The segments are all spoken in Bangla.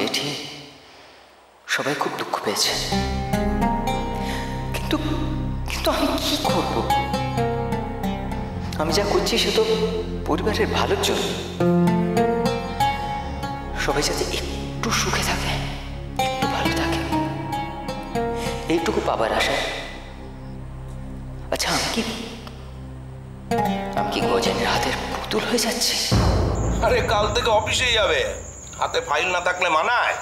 জেঠি সবাই খুব দুঃখ পেয়েছে, কিন্তু কিন্তু আমি কি করব? আমি যা করছি সে তো পরিবারের ভালোর জন্য। সবাই যাতে একটু সুখে থাকে, একটু ভালো থাকে, এইটুকু পাবার আশায়। আচ্ছা, আমি কি গজেনের হাতের পুতুল হয়ে যাচ্ছি? আরে কাল থেকে অফিসে যাবে, হাতে ফাইল না থাকলে মানায়?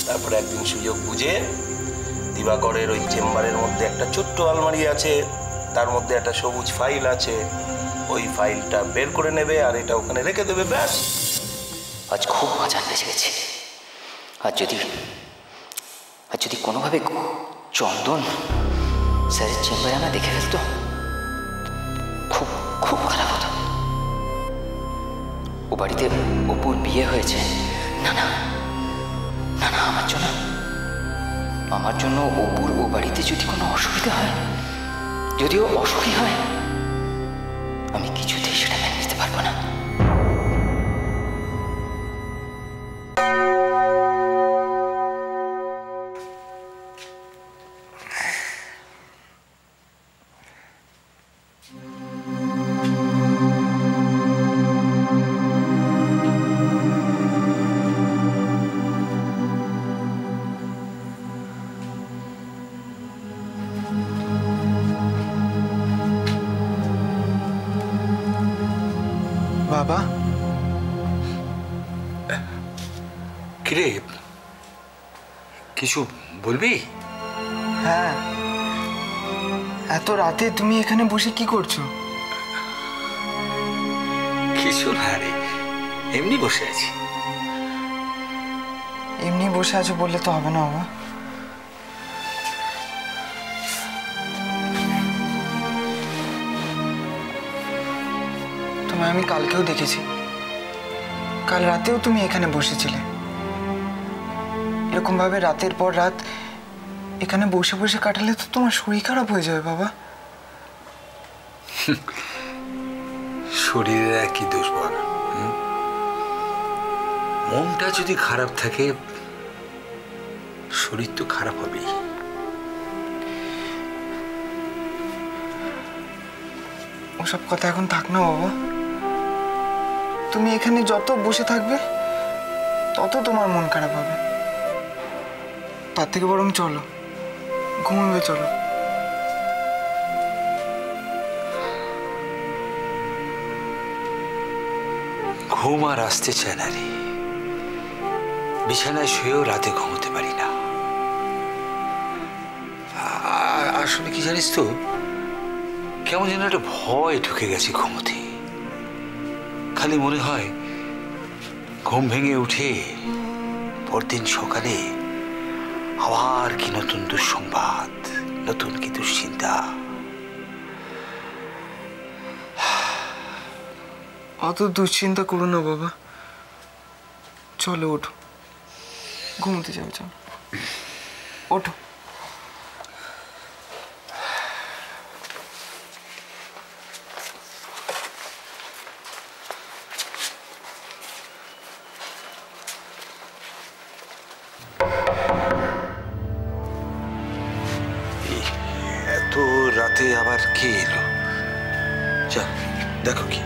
তারপরে একদিন সুযোগ বুঝে দিবাকরের ওই চেম্বারের মধ্যে একটা ছোট্ট আলমারি আছে, তার মধ্যে একটা সবুজ ফাইল আছে, ওই ফাইলটা বের করে নেবে আর এটা ওখানে রেখে দেবে, ব্যাস। আজ খুব মজা বেঁচে গেছে। আর যদি কোনোভাবে চন্দন স্যারের চেম্বারে আমরা দেখে ফেলতো, খুব খুব খারাপ হতো। ও বাড়িতে অপুর বিয়ে হয়েছে, না না না না, আমার জন্য অপুর ও বাড়িতে যদি কোনো অসুবিধা হয়, যদিও অসুখী হয়, আমি কিছুতেই সেটা মেনে নিতে পারবো না। বাবা, কিরে, কিছু বলবি? হ্যাঁ, এত রাতে তুমি এখানে বসে কি করছো? কিছু না রে, এমনি বসে আছি। এমনি বসে আছো বললে তো হবে না বাবা। তোমায় আমি কালকেও দেখেছি, কাল রাতেও তুমি এখানে বসেছিলে। এরকম ভাবে রাতের পর রাত এখানে বসে বসে কাটালে তো তোমার শরীর খারাপ হয়ে যাবে বাবা। শরীরের একই দোষ বল, মনটা যদি খারাপ থাকে শরীর তো খারাপ হবেই। ওসব কথা এখন থাক না বাবা। তুমি এখানে যত বসে থাকবে তত তোমার মন খারাপ হবে। তার থেকে বরং চলো, ঘুমাবে, চলো। ঘুম আর আসতে চায় না রে, বিছানায় শুয়েও রাতে ঘুমোতে পারি না। আসলে কি জানিস তো, কেমন যেন একটা ভয় ঢুকে গেছে ঘুমোতে। খালি মনে হয় ঘুম ভেঙে উঠে পরদিন সকালে আবার কি নতুন দুঃসংবাদ, নতুন কি দুশ্চিন্তা। অত দুশ্চিন্তা করো না বাবা, চলো ওঠো, ঘুমোতে যাবে, চলো ওঠো। এত রাতে আবার কে এলো? যা দেখো কি।